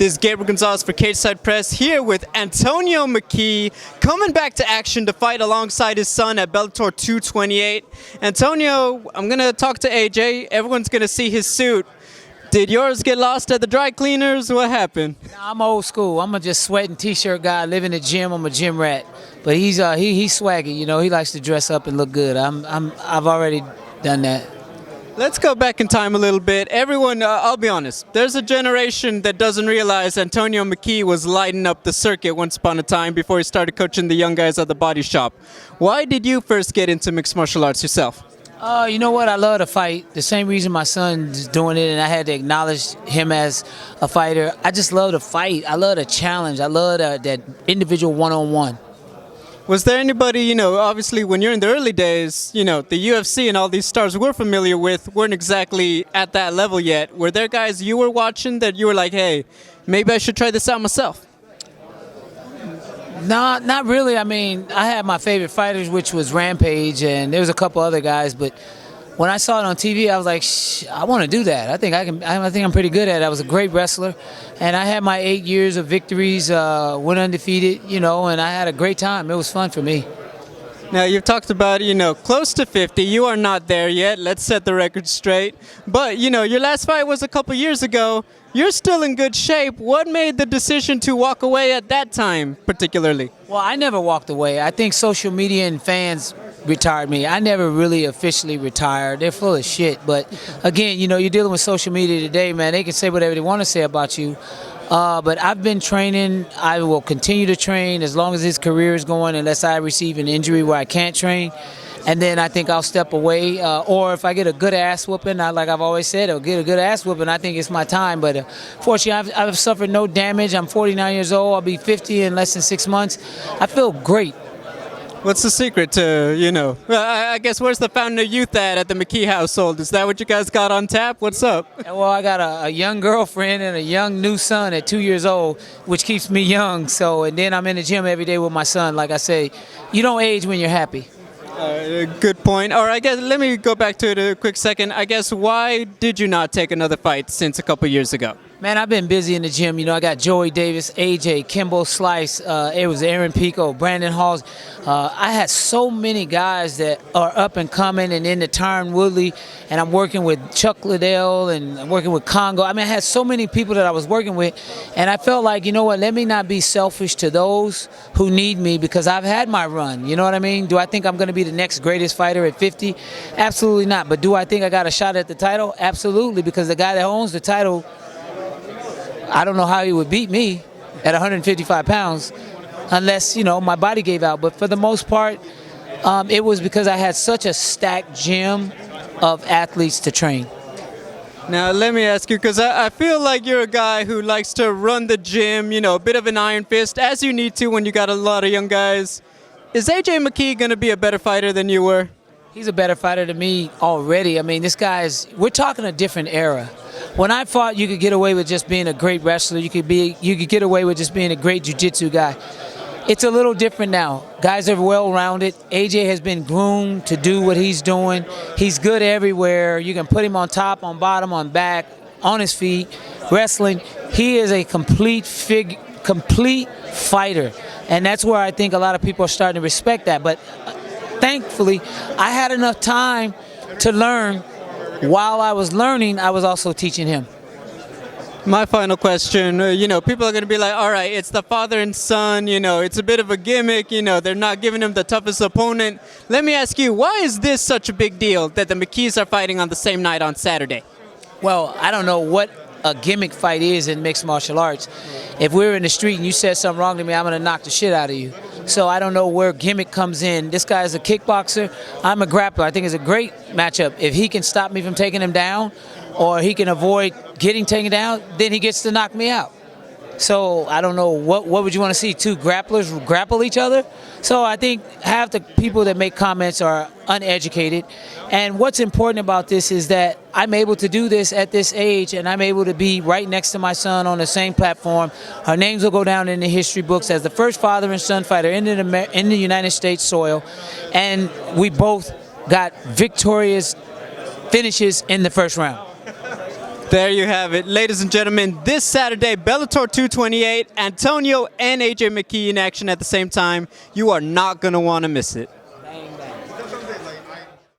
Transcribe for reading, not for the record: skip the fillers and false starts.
This is Gabriel Gonzalez for Cageside Press here with Antonio McKee, coming back to action to fight alongside his son at Bellator 228. Antonio, I'm going to talk to AJ. Everyone's going to see his suit. Did yours get lost at the dry cleaners? What happened? I'm old school. I'm a just sweating t-shirt guy, live in the gym. I'm a gym rat. But he's swaggy, you know. He likes to dress up and look good. I've already done that. Let's go back in time a little bit. Everyone, I'll be honest, there's a generation that doesn't realize Antonio McKee was lighting up the circuit once upon a time before he started coaching the young guys at the body shop. Why did you first get into mixed martial arts yourself? You know what? I love to fight. The same reason my son's doing it, and I had to acknowledge him as a fighter. I just love to fight. I love the challenge. I love that individual one-on-one. Was there anybody, obviously when you're in the early days, the UFC and all these stars we're familiar with weren't exactly at that level yet. Were there guys you were watching that you were like, hey, maybe I should try this out myself? No, not really. I mean, I had my favorite fighters, which was Rampage, and there was a couple other guys, but when I saw it on TV, I was like, I want to do that. I think I'm pretty good at it. I was a great wrestler, and I had my 8 years of victories, went undefeated, and I had a great time. It was fun for me. Now, you've talked about, close to 50. You are not there yet. Let's set the record straight. But, your last fight was a couple years ago. You're still in good shape. What made the decision to walk away at that time, particularly? Well, I never walked away. I think social media and fans retired me. I never really officially retired. They're full of shit. But again, you're dealing with social media today, man. They can say whatever they want to say about you. But I've been training. I will continue to train as long as his career is going, unless I receive an injury where I can't train. And then I think I'll step away. Or if I get a good ass whooping, like I've always said, I'll get a good ass whooping, I think it's my time. But fortunately, I've suffered no damage. I'm 49 years old. I'll be 50 in less than 6 months. I feel great. What's the secret to, I guess where's the fountain of youth at the McKee household? Is that what you guys got on tap? What's up? Well, I got a young girlfriend and a young new son at 2 years old, which keeps me young. And then I'm in the gym every day with my son. Like I say, you don't age when you're happy. Good point. Or I guess let me go back to it a quick second. I guess why did you not take another fight since a couple years ago? Man, I've been busy in the gym. I got Joey Davis, AJ, Kimbo Slice, it was Aaron Pico, Brandon Halls. I had so many guys that are up and coming, and then the Tyron Woodley, and I'm working with Chuck Liddell, and I'm working with Congo. I mean, I had so many people that I was working with, and I felt like, let me not be selfish to those who need me, because I've had my run. You know what I mean? Do I think I'm going to be the next greatest fighter at 50? Absolutely not. But do I think I got a shot at the title? Absolutely, because the guy that owns the title, I don't know how he would beat me at 155 pounds unless, my body gave out. But for the most part, it was because I had such a stacked gym of athletes to train. Now, let me ask you, because I feel like you're a guy who likes to run the gym, a bit of an iron fist, as you need to when you got a lot of young guys. Is AJ McKee going to be a better fighter than you were? He's a better fighter than me already. I mean, we're talking a different era. When I fought, you could get away with just being a great wrestler. You could get away with just being a great jiu-jitsu guy. It's a little different now. Guys are well-rounded. AJ has been groomed to do what he's doing. He's good everywhere. You can put him on top, on bottom, on back, on his feet, wrestling. He is a complete fighter. And that's where I think a lot of people are starting to respect that. But thankfully, I had enough time to learn. While I was learning, I was also teaching him. My final question, people are going to be like, all right, it's the father and son, it's a bit of a gimmick, they're not giving him the toughest opponent. Let me ask you, why is this such a big deal that the McKees are fighting on the same night on Saturday? Well, I don't know what a gimmick fight is in mixed martial arts. If we're in the street and you said something wrong to me, I'm going to knock the shit out of you. So I don't know where gimmick comes in. This guy is a kickboxer. I'm a grappler. I think it's a great matchup. If he can stop me from taking him down, or he can avoid getting taken down, then he gets to knock me out. So I don't know, what would you want to see? Two grapplers grapple each other? So I think half the people that make comments are uneducated. And what's important about this is that I'm able to do this at this age, and I'm able to be right next to my son on the same platform. Our names will go down in the history books as the first father and son fighter in the United States soil. And we both got victorious finishes in the first round. There you have it. Ladies and gentlemen, this Saturday, Bellator 228, Antonio and AJ McKee in action at the same time. You are not going to want to miss it.